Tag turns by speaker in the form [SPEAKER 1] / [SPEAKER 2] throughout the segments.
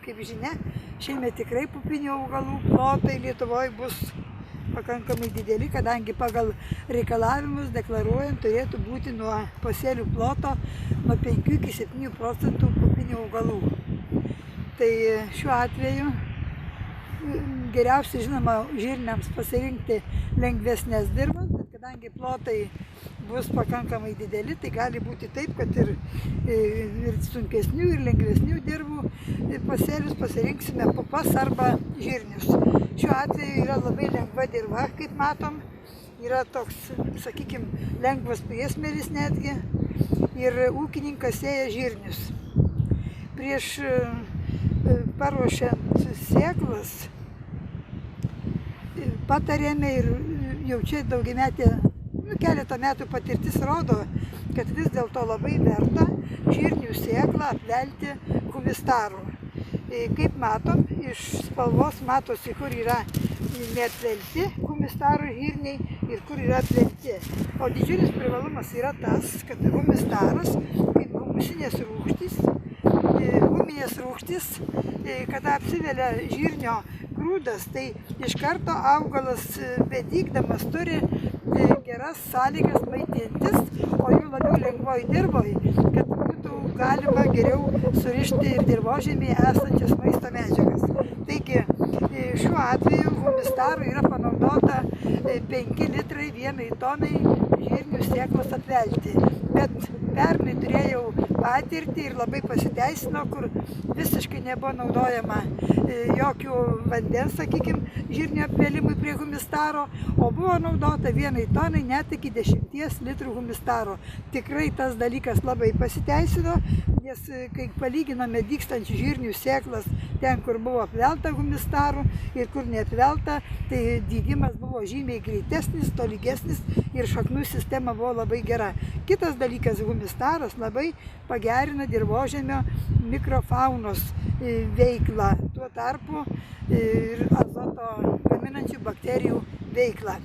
[SPEAKER 1] kaip žinia, šiemet tikrai pupinių augalų plotai Lietuvoje bus pakankamai dideli, kadangi pagal reikalavimus deklaruojant turėtų būti nuo pasėlių ploto nuo 5 iki 7% pupinių augalų. Tai šiuo atveju geriausia, žinoma, žirniams pasirinkti lengvesnės dirvas, bet kadangi plotai bus pakankamai dideli, tai gali būti taip, kad ir sunkesnių, ir lengvesnių dirvų pasėlius pasirinksime pupas arba žirnius. Šiuo atveju yra labai lengva dirva, kaip matom, yra toks, sakykime, lengvas priesmėlis netgi, ir ūkininkas sėja žirnius. Prieš paruošiant sėklas patarėme ir jau čia daugiametė, keletą metų patirtis rodo, kad vis dėlto labai verta žirnių sėklą apvelti humistaru. Kaip matom, iš spalvos matosi, kur yra neapvelti humistaru žirniai ir kur yra apvelti. O didžiulis privalumas yra tas, kad humistaras, kaip humusinės rūgštys, kada apsivelia žirnio grūdas, tai iš karto augalas bedygdamas turi geras sąlygas maitintis, o jų labiau lengvoj dirvoj, kad būtų galima geriau surišti ir dirvožemėje esančias maisto medžiagas. Taigi, šiuo atveju humistarui yra panaudota 5 litrai 1 tonai žirnių sėklos apvelti. Bet pernai turėjau patirtį ir labai pasiteisino, kur visiškai nebuvo naudojama jokių vandens, sakykime, žirnių apvėlimui prie humistaro, o buvo naudota 1 tonai net iki 10 litrų humistaro. Tikrai tas dalykas labai pasiteisino, nes kai palyginome dygstančių žirnių sėklas ten, kur buvo apvelta humistaru ir kur neapvelta, tai dygimas buvo žymiai greitesnis, tolygesnis ir šaknų sistema buvo labai gera. Kitas dalykas, humistaras labai pagerina dirvožemio mikrofaunos veiklą, tuo tarpu ir azoto gaminančių bakterijų veiklą.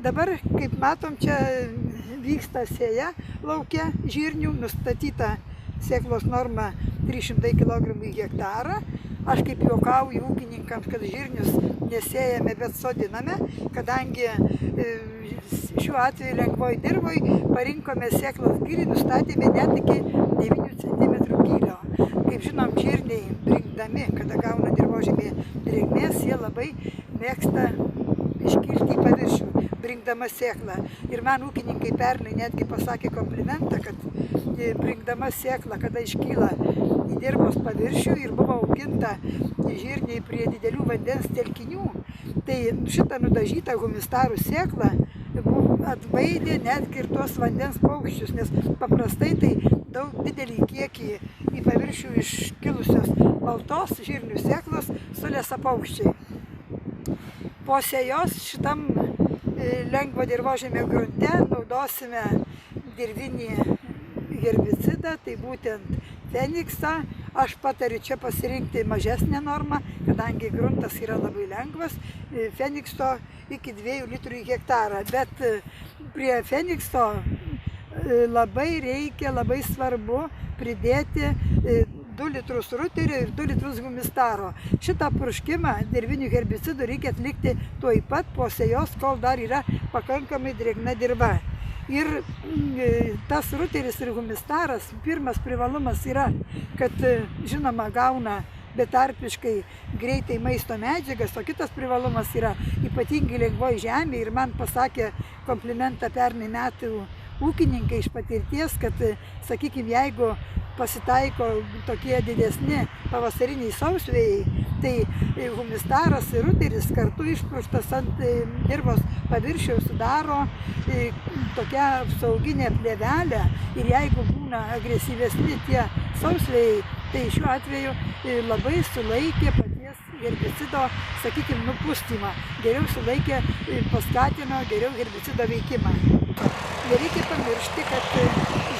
[SPEAKER 1] Dabar, kaip matom, čia vyksta sėja lauke žirnių, nustatyta sėklos norma 300 kg į hektarą. Aš kaip juokauju ūkininkams, kad žirnius nesėjame, bet sodiname, kadangi šiuo atveju lengvoj dirvoj parinkome sėklos gylį, nustatėme net iki 9 cm gylio. Kaip žinom, žirniai brinkdami, kada gauna dirvožemėje drėgmės, jie labai mėgsta iškilti į paviršių, brinkdama sėklą. Ir man ūkininkai pernai netgi pasakė komplimentą, kad brinkdama sėklą, kada iškyla į dirvos paviršių ir buvo auginta žirniai prie didelių vandens telkinių, tai šitą nudažytą humistarų sėklą atbaidė netgi ir tuos vandens paukščius, nes paprastai tai daug didelį kiekį į paviršių iškilusios baltos žirnių sėklos sulesa paukščiai. Po sėjos šitam lengvo dirvožemio grunte naudosime dirvinį herbicidą, tai būtent Feniksą. Aš patariu čia pasirinkti mažesnę normą, kadangi gruntas yra labai lengvas, Fenikso iki 2 litrų į hektarą. Bet prie Fenikso labai svarbu pridėti 2 litrus ruterio ir 2 litrus humistaro. Šitą purškimą dirvinių herbicidų reikia atlikti tuoj pat po sėjos, kol dar yra pakankamai drėgna dirva. Ir tas ruteris ir humistaras, pirmas privalumas yra, kad žinoma gauna betarpiškai greitai maisto medžiagas, o kitas privalumas yra ypatingai lengvoj žemė. Ir man pasakė komplimentą pernai metų ūkininkai iš patirties, kad, sakykime, jeigu pasitaiko tokie didesni pavasariniai sausvėjai, tai humistaras ir ruteris kartu išpruštas ant dirvos paviršiaus sudaro tokią apsauginę plėvelę, ir jeigu būna agresyvesni tie sausvėjai, tai šiuo atveju labai sulaikė paties herbicido, sakykime, nupustymą. Geriau sulaikė, paskatino geriau herbicido veikimą. Nereikia pamiršti, kad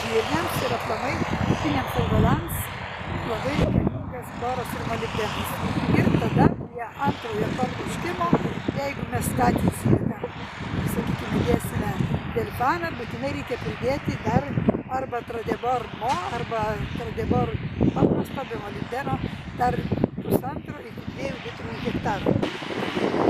[SPEAKER 1] žirniams ir aplamai ūkiniams augalams labai reikalingas chloras ir molibdenas. Ir tada prie antrojo purškimo, jeigu mes skatinsime, sakykime, dėsime delfaną, būtinai reikia pridėti dar arba Tradebor Mo, arba Tradebor paprasto be molibdeno dar 1,5 iki 2 litrų hektarų.